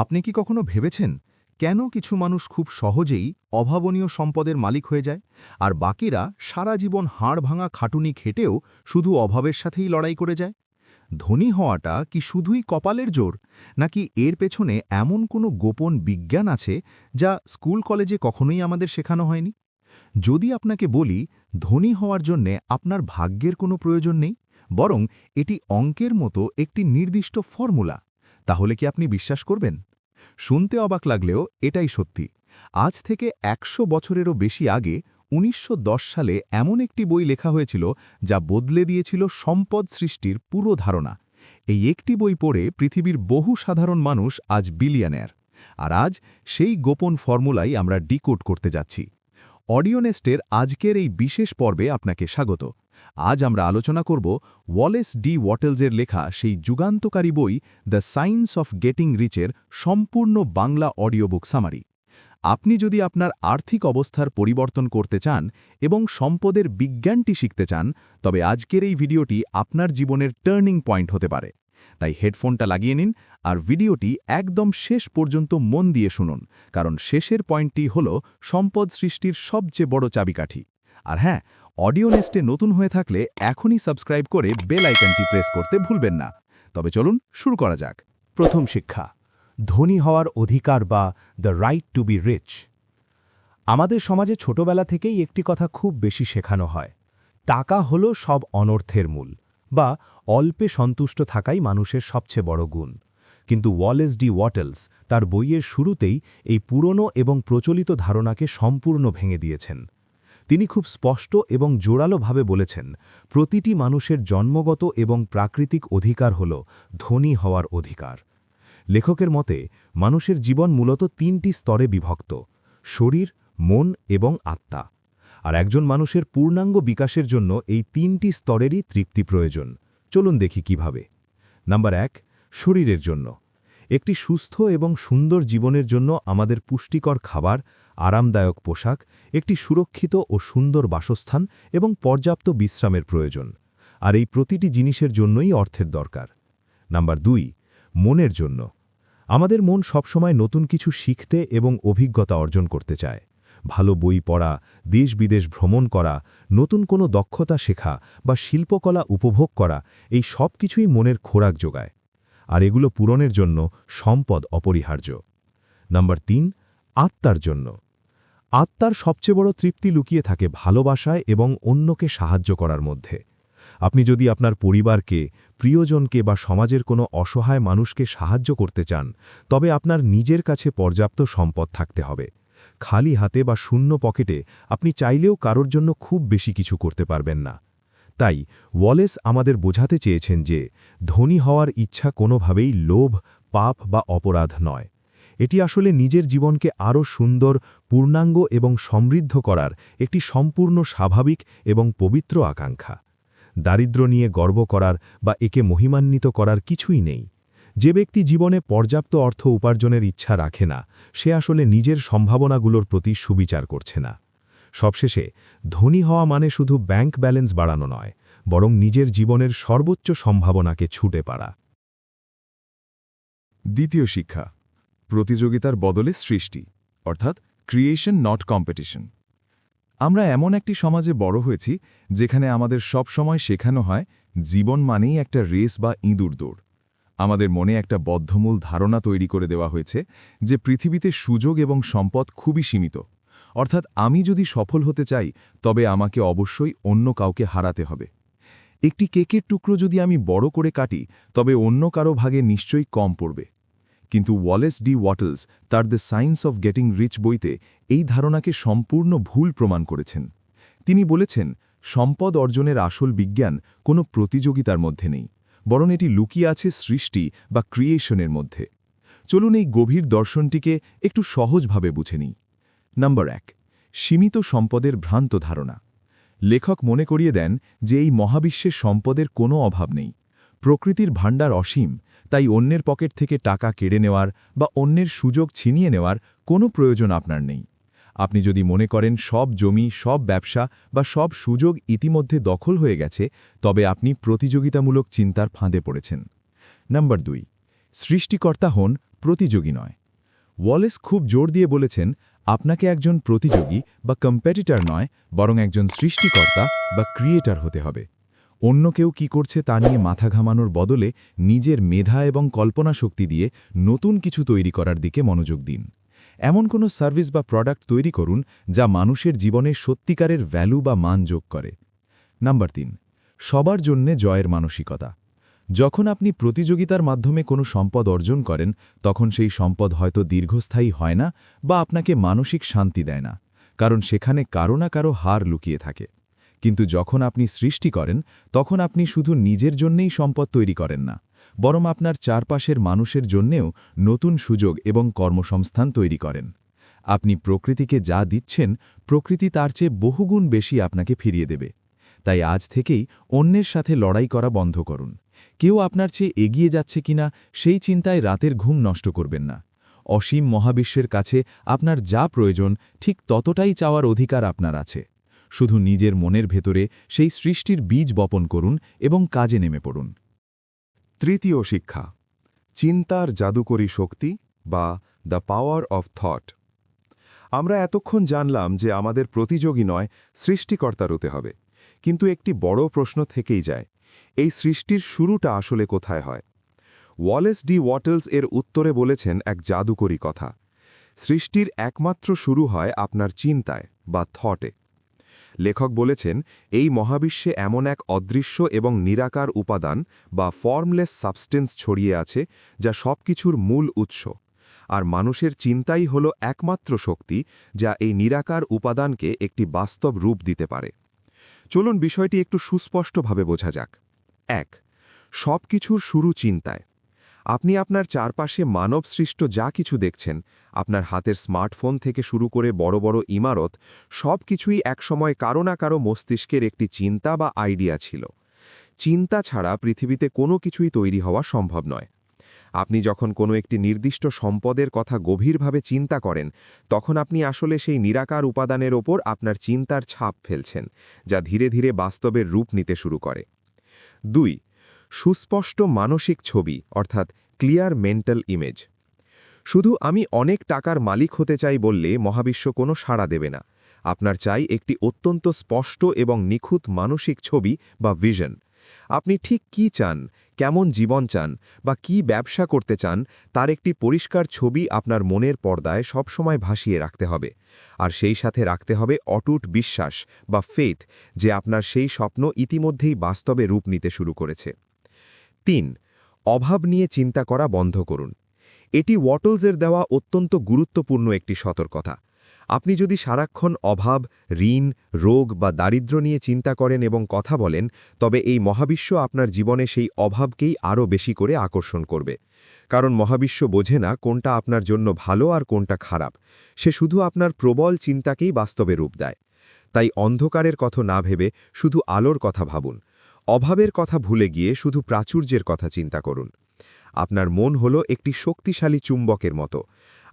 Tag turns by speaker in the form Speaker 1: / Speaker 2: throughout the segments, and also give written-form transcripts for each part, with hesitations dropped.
Speaker 1: আপনি কি কখনো ভেবেছেন কেন কিছু মানুষ খুব সহজেই অভাবনীয় সম্পদের মালিক হয়ে যায় আর বাকিরা সারা জীবন হাড় ভাঙা খাটুনি খেটেও শুধু অভাবের সাথেই লড়াই করে যায়? ধনী হওয়াটা কি শুধুই কপালের জোর, নাকি এর পেছনে এমন কোনো গোপন বিজ্ঞান আছে যা স্কুল কলেজে কখনোই আমাদের শেখানো হয়নি? যদি আপনাকে বলি ধনী হওয়ার জন্যে আপনার ভাগ্যের কোনো প্রয়োজন নেই, বরং এটি অঙ্কের মতো একটি নির্দিষ্ট ফর্মুলা, তাহলে কি আপনি বিশ্বাস করবেন? শুনতে অবাক লাগলেও এটাই সত্যি। আজ থেকে ১০০ বছরেরও বেশি আগে ১৯১০ সালে এমন একটি বই লেখা হয়েছিল যা বদলে দিয়েছিল সম্পদ সৃষ্টির পুরো ধারণা। এই একটি বই পড়ে পৃথিবীর বহু সাধারণ মানুষ আজ বিলিয়নেয়ার। আর আজ সেই গোপন ফর্মুলাই আমরা ডিকোড করতে যাচ্ছি। অডিওনেস্টের আজকের এই বিশেষ পর্বে আপনাকে স্বাগত। আজ আমরা আলোচনা করব ওয়ালেস ডি ওয়াটেলসের লেখা সেই যুগান্তকারী বই দ্য সায়েন্স অফ গেটিং রিচের সম্পূর্ণ বাংলা অডিও বুক সামারি। আপনি যদি আপনার আর্থিক অবস্থার পরিবর্তন করতে চান এবং সম্পদের বিজ্ঞানটি শিখতে চান, তবে আজকের এই ভিডিওটি আপনার জীবনের টার্নিং পয়েন্ট হতে পারে। তাই হেডফোনটা লাগিয়ে নিন আর ভিডিওটি একদম শেষ পর্যন্ত মন দিয়ে শুনুন, কারণ শেষের পয়েন্টটি হল সম্পদ সৃষ্টির সবচেয়ে বড় চাবিকাঠি। আর হ্যাঁ, অডিওনেস্টে নতুন হয়ে থাকলে এখনই সাবস্ক্রাইব করে বেল আইকনটি প্রেস করতে ভুলবেন না। তবে চলুন শুরু করা যাক।
Speaker 2: প্রথম শিক্ষা, ধনী হওয়ার অধিকার বা the right to be rich. আমাদের সমাজে ছোটবেলা থেকেই একটি কথা খুব বেশি শেখানো হয়, টাকা হলো সব অনর্থের মূল, বা অল্পে সন্তুষ্ট থাকাই মানুষের সবচেয়ে বড় গুণ। কিন্তু ওয়ালেস ডি ওয়াটেলস তার বইয়ের শুরুতেই এই পুরনো এবং প্রচলিত ধারণাকে সম্পূর্ণ ভেঙে দিয়েছেন। তিনি খুব স্পষ্ট এবং জোরালোভাবে বলেছেন, প্রতিটি মানুষের জন্মগত এবং প্রাকৃতিক অধিকার হল ধনী হওয়ার অধিকার। লেখকের মতে মানুষের জীবন মূলত তিনটি স্তরে বিভক্ত: শরীর, মন এবং আত্মা। আর একজন মানুষের পূর্ণাঙ্গ বিকাশের জন্য এই তিনটি স্তরেরই তৃপ্তি প্রয়োজন। চলুন দেখি কিভাবে। নাম্বার ১, শরীরের জন্য। একটি সুস্থ এবং সুন্দর জীবনের জন্য আমাদের পুষ্টিকর খাবার, আরামদায়ক পোশাক, একটি সুরক্ষিত ও সুন্দর বাসস্থান এবং পর্যাপ্ত বিশ্রামের প্রয়োজন। আর এই প্রতিটি জিনিসের জন্যই অর্থের দরকার। নাম্বার ২, মনের জন্য। আমাদের মন সবসময় নতুন কিছু শিখতে এবং অভিজ্ঞতা অর্জন করতে চায়। ভালো বই পড়া, দেশ বিদেশ ভ্রমণ করা, নতুন কোনো দক্ষতা শেখা বা শিল্পকলা উপভোগ করা, এই সব কিছুই মনের খোরাক যোগায়। আর এগুলো পূরণের জন্য সম্পদ অপরিহার্য। নাম্বার ৩, আত্মার জন্য। আত্মার সবচেয়ে বড় তৃপ্তি লুকিয়ে থাকে ভালোবাসায় এবং অন্যকে সাহায্য করার মধ্যে। আপনি যদি আপনার পরিবারকে, প্রিয়জনকে বা সমাজের কোনো অসহায় মানুষকে সাহায্য করতে চান, তবে আপনার নিজের কাছে পর্যাপ্ত সম্পদ থাকতে হবে। খালি হাতে বা শূন্য পকেটে আপনি চাইলেও কারোর জন্য খুব বেশি কিছু করতে পারবেন না। তাই ওয়ালেস আমাদের বোঝাতে চেয়েছেন যে ধনী হওয়ার ইচ্ছা কোনোভাবেই লোভ, পাপ বা অপরাধ নয়। এটি আসলে নিজের জীবনকে আরও সুন্দর, পূর্ণাঙ্গ এবং সমৃদ্ধ করার একটি সম্পূর্ণ স্বাভাবিক এবং পবিত্র আকাঙ্ক্ষা। দারিদ্র্য নিয়ে গর্ব করার বা একে মহিমান্বিত করার কিছুই নেই। যে ব্যক্তি জীবনে পর্যাপ্ত অর্থ উপার্জনের ইচ্ছা রাখে না, সে আসলে নিজের সম্ভাবনাগুলোর প্রতি সুবিচার করছে না। সবশেষে, ধনী হওয়া মানে শুধু ব্যাংক ব্যালেন্স বাড়ানো নয়, বরং নিজের জীবনের সর্বোচ্চ সম্ভাবনাকে ছুটে পারা।
Speaker 3: দ্বিতীয় শিক্ষা, প্রতিযোগিতার বদলে সৃষ্টি, অর্থাৎ ক্রিয়েশন নট কম্পিটিশন। আমরা এমন একটি সমাজে বড় হয়েছি যেখানে আমাদের সব সময় শেখানো হয় জীবন মানেই একটা রেস বা ইঁদুর দৌড়। আমাদের মনে একটা বদ্ধমূল ধারণা তৈরি করে দেওয়া হয়েছে যে পৃথিবীতে সুযোগ এবং সম্পদ খুবই সীমিত। অর্থাৎ আমি যদি সফল হতে চাই, তবে আমাকে অবশ্যই অন্য কাউকে হারাতে হবে। একটি কেকের টুকরো যদি আমি বড় করে কাটি, তবে অন্য কারো ভাগে নিশ্চয়ই কম পড়বে। কিন্তু ওয়ালেস ডি ওয়াটেলস তার the science of getting rich বইতে এই ধারণাকে সম্পূর্ণ ভুল প্রমাণ করেছেন। তিনি বলেছেন, সম্পদ অর্জনের আসল বিজ্ঞান কোনো প্রতিযোগিতার মধ্যে নেই, বরং এটি লুকিয়ে আছে সৃষ্টি বা ক্রিয়েশনের মধ্যে। চলুন এই গভীর দর্শনটিকে একটু সহজভাবে বুঝে নিই। নাম্বার ১, সীমিত সম্পদের ভ্রান্ত ধারণা। লেখক মনে করিয়ে দেন যে এই মহাবিশ্বের সম্পদের কোনো অভাব নেই। প্রকৃতির ভাণ্ডার অসীম, তাই অন্যের পকেট থেকে টাকা কেড়ে নেওয়ার বা অন্যের সুযোগ ছিনিয়ে নেওয়ার কোনো প্রয়োজন আপনার নেই। আপনি যদি মনে করেন সব জমি, সব ব্যবসা বা সব সুযোগ ইতিমধ্যে দখল হয়ে গেছে, তবে আপনি প্রতিযোগিতামূলক চিন্তার ফাঁদে পড়েছেন। নাম্বার ২, সৃষ্টিকর্তা হন, প্রতিযোগী নয়। ওয়ালেস খুব জোর দিয়ে বলেছেন, আপনাকে একজন প্রতিযোগী বা কম্পিটিটর নয়, বরং একজন সৃষ্টিকর্তা বা ক্রিয়েটর হতে হবে। অন্য কেউ কি করছে তা নিয়ে মাথা ঘামানোর বদলে নিজের মেধা এবং কল্পনা শক্তি দিয়ে নতুন কিছু তৈরি করার দিকে মনোযোগ দিন। এমন কোনো সার্ভিস বা প্রোডাক্ট তৈরি করুন যা মানুষের জীবনে সত্যিকারের ভ্যালু বা মান যোগ করে। নাম্বার 3, সবার জন্যে জয়ের মানসিকতা। যখন আপনি প্রতিযোগিতার মাধ্যমে কোনো সম্পদ অর্জন করেন, তখন সেই সম্পদ হয়তো দীর্ঘস্থায়ী হয় না বা আপনাকে মানসিক শান্তি দেয় না, কারণ সেখানে কারো না কারো হার লুকিয়ে থাকে। কিন্তু যখন আপনি সৃষ্টি করেন, তখন আপনি শুধু নিজের জন্যেই সম্পদ তৈরি করেন না, বরং আপনার চারপাশের মানুষের জন্যেও নতুন সুযোগ এবং কর্মসংস্থান তৈরি করেন। আপনি প্রকৃতিকে যা দিচ্ছেন, প্রকৃতি তার চেয়ে বহুগুণ বেশি আপনাকে ফিরিয়ে দেবে। তাই আজ থেকেই অন্যের সাথে লড়াই করা বন্ধ করুন। কেউ আপনার চেয়ে এগিয়ে যাচ্ছে কিনা সেই চিন্তায় রাতের ঘুম নষ্ট করবেন না। অসীম মহাবিশ্বের কাছে আপনার যা প্রয়োজন ঠিক ততটাই চাওয়ার অধিকার আপনার আছে। শুধু নিজের মনের ভেতরে সেই সৃষ্টির বীজ বপন করুন এবং কাজে নেমে পড়ুন।
Speaker 4: তৃতীয় শিক্ষা, চিন্তার জাদুকরী শক্তি বা দ্য পাওয়ার অফ থট। আমরা এতক্ষণ জানলাম যে আমাদের প্রতিযোগী নয়, সৃষ্টিকর্তার হতে হবে। কিন্তু একটি বড় প্রশ্ন থেকেই যায়, এই সৃষ্টির শুরুটা আসলে কোথায় হয়? ওয়ালেস ডি ওয়াটলস এর উত্তরে বলেছেন এক জাদুকরী কথা। সৃষ্টির একমাত্র শুরু হয় আপনার চিন্তায় বা থটে। লেখক বলেছেন, এই মহাবিশ্বে এমন এক অদৃশ্য এবং নিরাকার উপাদান বা ফর্মলেস সাবস্টেন্স ছড়িয়ে আছে যা সবকিছুর মূল উৎস, আর মানুষের চিন্তাই হল একমাত্র শক্তি যা এই নিরাকার উপাদানকে একটি বাস্তব রূপ দিতে পারে। চলুন বিষয়টি একটু সুস্পষ্টভাবে বোঝা যাক। 1, সবকিছুর শুরু চিন্তায়। আপনি আপনার চারপাশে মানবসৃষ্ট যা কিছু দেখছেন, আপনার হাতের স্মার্টফোন থেকে শুরু করে বড় বড় ইমারত, সব কিছুই একসময় কারো না কারো মস্তিষ্কের একটি চিন্তা বা আইডিয়া ছিল। চিন্তা ছাড়া পৃথিবীতে কোনো কিছুই তৈরি হওয়া সম্ভব নয়। আপনি যখন কোনো একটি নির্দিষ্ট সম্পদের কথা গভীরভাবে চিন্তা করেন, তখন আপনি আসলে সেই নিরাকার উপাদানের ওপর আপনার চিন্তার ছাপ ফেলছেন, যা ধীরে ধীরে বাস্তবের রূপ নিতে শুরু করে। 2, সুস্পষ্ট মানসিক ছবি অর্থাৎ ক্লিয়ার মেন্টাল ইমেজ। শুধু আমি অনেক টাকার মালিক হতে চাই বললে মহাবিশ্ব কোনো সাড়া দেবে না। আপনার চাই একটি অত্যন্ত স্পষ্ট এবং নিখুঁত মানসিক ছবি বা ভিশন। আপনি ঠিক কি চান, কেমন জীবন চান বা কি ব্যবসা করতে চান, তার একটি পরিষ্কার ছবি আপনার মনের পর্দায় সবসময় ভাসিয়ে রাখতে হবে। আর সেই সাথে রাখতে হবে অটুট বিশ্বাস বা ফেথ যে আপনার সেই স্বপ্ন ইতিমধ্যেই বাস্তবে রূপ নিতে শুরু করেছে। 3, অভাব নিয়ে চিন্তা করা বন্ধ করুন। এটি ওয়াটলসের দেওয়া অত্যন্ত গুরুত্বপূর্ণ একটি সতর্কতা। আপনি যদি সারাক্ষণ অভাব, ঋণ, রোগ বা দারিদ্র্য নিয়ে চিন্তা করেন এবং কথা বলেন, তবে এই মহাবিশ্ব আপনার জীবনে সেই অভাবকেই আরও বেশি করে আকর্ষণ করবে। কারণ মহাবিশ্ব বোঝে না কোনটা আপনার জন্য ভালো আর কোনটা খারাপ। সে শুধু আপনার প্রবল চিন্তাকেই বাস্তবে রূপ দেয়। তাই অন্ধকারের কথা না ভেবে শুধু আলোর কথা ভাবুন। অভাবের কথা ভুলে গিয়ে শুধু প্রাচুর্যের কথা চিন্তা করুন। আপনার মন হল একটি শক্তিশালী চুম্বকের মতো।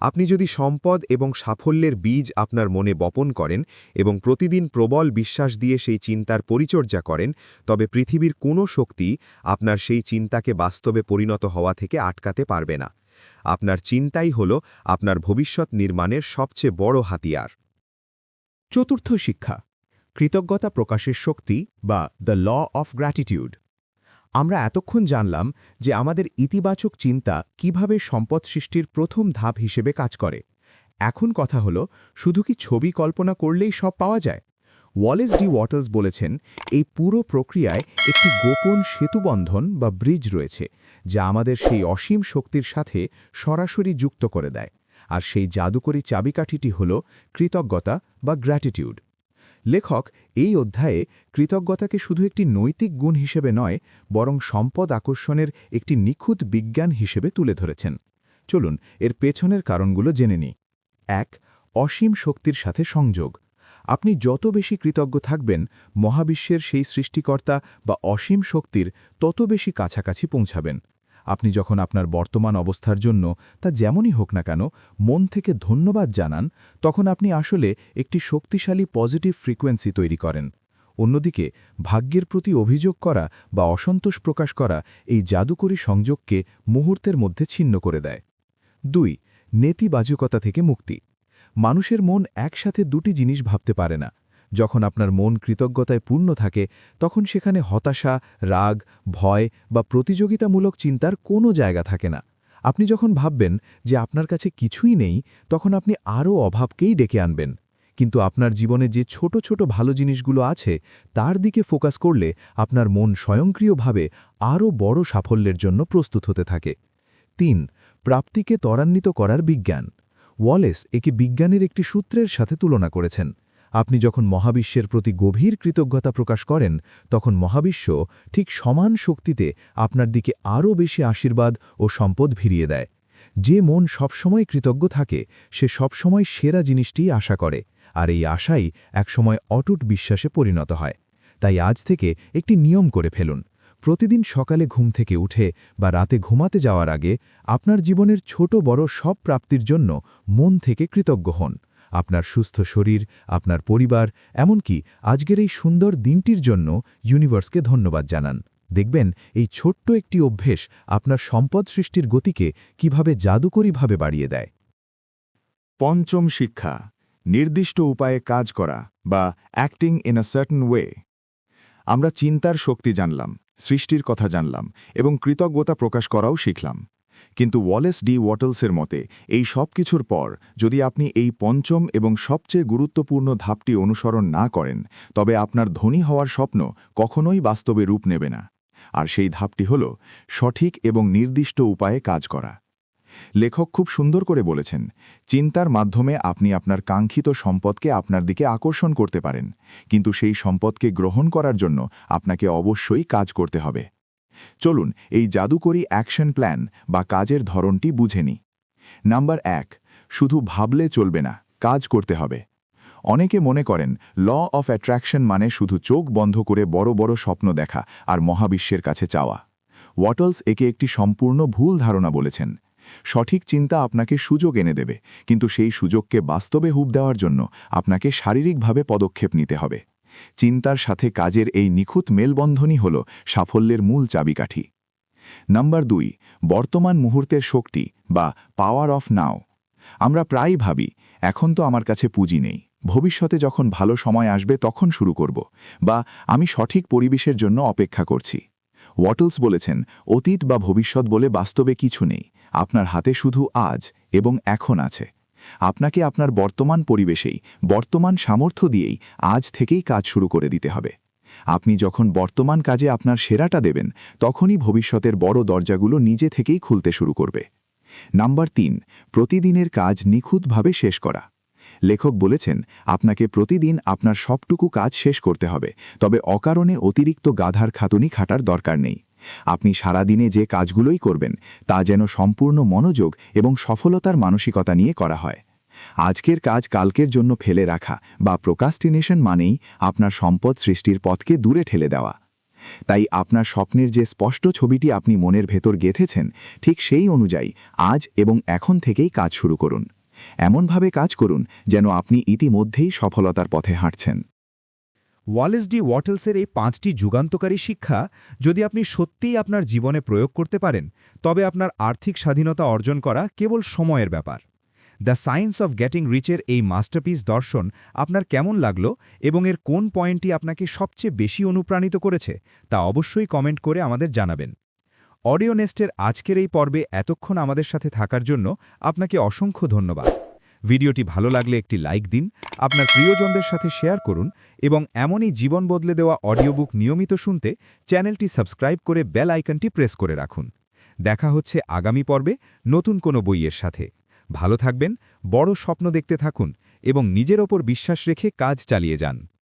Speaker 4: আপনি যদি সম্পদ এবং সাফল্যের বীজ আপনার মনে বপন করেন এবং প্রতিদিন প্রবল বিশ্বাস দিয়ে সেই চিন্তার পরিচর্যা করেন, তবে পৃথিবীর কোনো শক্তি আপনার সেই চিন্তাকে বাস্তবে পরিণত হওয়া থেকে আটকাতে পারবে না। আপনার চিন্তাই হল আপনার ভবিষ্যৎ নির্মাণের সবচেয়ে বড় হাতিয়ার।
Speaker 2: চতুর্থ শিক্ষা, কৃতজ্ঞতা প্রকাশের শক্তি বা দ্য ল অফ গ্র্যাটিটিউড। আমরা এতক্ষণ জানলাম যে আমাদের ইতিবাচক চিন্তা কিভাবে সম্পদ সৃষ্টির প্রথম ধাপ হিসেবে কাজ করে। এখন কথা হলো, শুধু কি ছবি কল্পনা করলেই সব পাওয়া যায়? ওয়ালেস ডি ওয়াটলস বলেছেন, এই পুরো প্রক্রিয়ায় একটি গোপন সেতুবন্ধন বা ব্রিজ রয়েছে, যা আমাদের সেই অসীম শক্তির সাথে সরাসরি যুক্ত করে দেয়। আর সেই জাদুকরী চাবিকাঠিটি হল কৃতজ্ঞতা বা গ্র্যাটিটিউড। লেখক এই অধ্যায়ে কৃতজ্ঞতাকে শুধু একটি নৈতিক গুণ হিসেবে নয়, বরং সম্পদ আকর্ষণের একটি নিখুঁত বিজ্ঞান হিসেবে তুলে ধরেছেন। চলুন এর পেছনের কারণগুলো জেনে নিই। 1, অসীম শক্তির সাথে সংযোগ। আপনি যত বেশি কৃতজ্ঞ থাকবেন, মহাবিশ্বের সেই সৃষ্টিকর্তা বা অসীম শক্তির তত বেশি কাছাকাছি পৌঁছাবেন। আপনি যখন আপনার বর্তমান অবস্থার জন্য, তা যেমনই হোক না কেন, মন থেকে ধন্যবাদ জানান, তখন আপনি আসলে একটি শক্তিশালী পজিটিভ ফ্রিকোয়েন্সি তৈরি করেন। অন্যদিকে ভাগ্যের প্রতি অভিযোগ করা বা অসন্তোষ প্রকাশ করা এই জাদুকরী সংযোগকে মুহূর্তের মধ্যে ছিন্ন করে দেয়। 2. নেতিবাচকতা থেকে মুক্তি। মানুষের মন একসাথে দুটি জিনিস ভাবতে পারে না। যখন আপনার মন কৃতজ্ঞতায় পূর্ণ থাকে তখন সেখানে হতাশা, রাগ, ভয় বা প্রতিযোগিতামূলক চিন্তার কোনো জায়গা থাকে না। আপনি যখন ভাববেন যে আপনার কাছে কিছুই নেই, তখন আপনি আরও অভাবকেই ডেকে আনবেন। কিন্তু আপনার জীবনে যে ছোট ছোট ভালো জিনিসগুলো আছে তার দিকে ফোকাস করলে আপনার মন স্বয়ংক্রিয়ভাবে আরও বড় সাফল্যের জন্য প্রস্তুত হতে থাকে। 3. প্রাপ্তিকে ত্বরান্বিত করার বিজ্ঞান। ওয়ালেস একে বিজ্ঞানের একটি সূত্রের সাথে তুলনা করেছেন। আপনি যখন মহাবিশ্বের প্রতি গভীর কৃতজ্ঞতা প্রকাশ করেন তখন মহাবিশ্ব ঠিক সমান শক্তিতে আপনার দিকে আরও বেশি আশীর্বাদ ও সম্পদ ভিড়িয়ে দেয়। যে মন সবসময় কৃতজ্ঞ থাকে সে সবসময় সেরা জিনিসটিই আশা করে, আর এই আশাই একসময় অটুট বিশ্বাসে পরিণত হয়। তাই আজ থেকে একটি নিয়ম করে ফেলুন। প্রতিদিন সকালে ঘুম থেকে উঠে বা রাতে ঘুমাতে যাওয়ার আগে আপনার জীবনের ছোট বড় সব প্রাপ্তির জন্য মন থেকে কৃতজ্ঞ হন। আপনার সুস্থ শরীর, আপনার পরিবার, এমনকি আজকের এই সুন্দর দিনটির জন্য ইউনিভার্সকে ধন্যবাদ জানান। দেখবেন এই ছোট্ট একটি অভ্যেস আপনার সম্পদ সৃষ্টির গতিকে কিভাবে জাদুকরীভাবে বাড়িয়ে দেয়।
Speaker 3: 5ম শিক্ষা, নির্দিষ্ট উপায়ে কাজ করা বা acting in a certain way. আমরা চিন্তার শক্তি জানলাম, সৃষ্টির কথা জানলাম এবং কৃতজ্ঞতা প্রকাশ করাও শিখলাম। কিন্তু ওয়ালেস ডি ওয়াটলসের মতে এই সব কিছুর পর যদি আপনি এই 5ম এবং সবচেয়ে গুরুত্বপূর্ণ ধাপটি অনুসরণ না করেন, তবে আপনার ধনী হওয়ার স্বপ্ন কখনোই বাস্তবে রূপ নেবে না। আর সেই ধাপটি হল সঠিক এবং নির্দিষ্ট উপায়ে কাজ করা। লেখক খুব সুন্দর করে বলেছেন, চিন্তার মাধ্যমে আপনি আপনার কাঙ্ক্ষিত সম্পদকে আপনার দিকে আকর্ষণ করতে পারেন, কিন্তু সেই সম্পদকে গ্রহণ করার জন্য আপনাকে অবশ্যই কাজ করতে হবে। চলুন এই জাদুকরী অ্যাকশন প্ল্যান বা কাজের ধরনটি বুঝে নিই। নাম্বার 1, শুধু ভাবলে চলবে না, কাজ করতে হবে। অনেকে মনে করেন ল অফ অ্যাট্রাকশন মানে শুধু চোখ বন্ধ করে বড় বড় স্বপ্ন দেখা আর মহাবিশ্বের কাছে চাওয়া। ওয়াটলস একে একটি সম্পূর্ণ ভুল ধারণা বলেছেন। সঠিক চিন্তা আপনাকে সুযোগ এনে দেবে, কিন্তু সেই সুযোগকে বাস্তবে রূপ দেওয়ার জন্য আপনাকে শারীরিকভাবে পদক্ষেপ নিতে হবে। চিন্তার সাথে কাজের এই নিখুঁত মেলবন্ধনই হল সাফল্যের মূল চাবিকাঠি। নাম্বার 2, বর্তমান মুহূর্তের শক্তি বা পাওয়ার অফ নাও। আমরা প্রায়ই ভাবি, এখন তো আমার কাছে পুঁজি নেই, ভবিষ্যতে যখন ভালো সময় আসবে তখন শুরু করব, বা আমি সঠিক পরিবেশের জন্য অপেক্ষা করছি। ওয়াটলস বলেছেন, অতীত বা ভবিষ্যৎ বলে বাস্তবে কিছু নেই, আপনার হাতে শুধু আজ এবং এখন আছে। আপনাকে আপনার বর্তমান পরিবেশেই, বর্তমান সামর্থ্য দিয়েই আজ থেকেই কাজ শুরু করে দিতে হবে। আপনি যখন বর্তমান কাজে আপনার সেরাটা দেবেন, তখনই ভবিষ্যতের বড় দরজাগুলো নিজে থেকেই খুলতে শুরু করবে। নাম্বার 3, প্রতিদিনের কাজ নিখুঁতভাবে শেষ করা। লেখক বলেছেন, আপনাকে প্রতিদিন আপনার সবটুকু কাজ শেষ করতে হবে, তবে অকারণে অতিরিক্ত গাধার খাটুনি খাটার দরকার নেই। আপনি সারাদিনে যে কাজগুলোই করবেন তা যেন সম্পূর্ণ মনোযোগ এবং সফলতার মানসিকতা নিয়ে করা হয়। আজকের কাজ কালকের জন্য ফেলে রাখা বা প্রোক্রাস্টিনেশন মানেই আপনার সম্পদ সৃষ্টির পথকে দূরে ঠেলে দেওয়া। তাই আপনার স্বপ্নের যে স্পষ্ট ছবিটি আপনি মনের ভেতর গেঁথেছেন, ঠিক সেই অনুযায়ী আজ এবং এখন থেকেই কাজ শুরু করুন। এমনভাবে কাজ করুন যেন আপনি ইতিমধ্যেই সফলতার পথে হাঁটছেন।
Speaker 2: ওয়ালেস ডি ওয়াটলসের এই 5টি যুগান্তকারী শিক্ষা যদি আপনি সত্যিই আপনার জীবনে প্রয়োগ করতে পারেন, তবে আপনার আর্থিক স্বাধীনতা অর্জন করা কেবল সময়ের ব্যাপার। দ্য সায়েন্স অফ গেটিং রিচের এই মাস্টারপিস দর্শন আপনার কেমন লাগলো এবং এর কোন পয়েন্টটি আপনাকে সবচেয়ে বেশি অনুপ্রাণিত করেছে তা অবশ্যই কমেন্ট করে আমাদের জানাবেন। অডিও নেস্টের আজকের এই পর্বে এতক্ষণ আমাদের সাথে থাকার জন্য আপনাকে অসংখ্য ধন্যবাদ। ভিডিওটি ভালো লাগলে একটি লাইক দিন, আপনার প্রিয়জনদের সাথে শেয়ার করুন এবং এমনই জীবন বদলে দেওয়া অডিও বুক নিয়মিত শুনতে চ্যানেলটি সাবস্ক্রাইব করে বেল আইকনটি প্রেস করে রাখুন। দেখা হচ্ছে আগামী পর্বে নতুন কোনো বইয়ের সাথে। ভালো থাকবেন, বড় স্বপ্ন দেখতে থাকুন এবং নিজের ওপর বিশ্বাস রেখে কাজ চালিয়ে যান।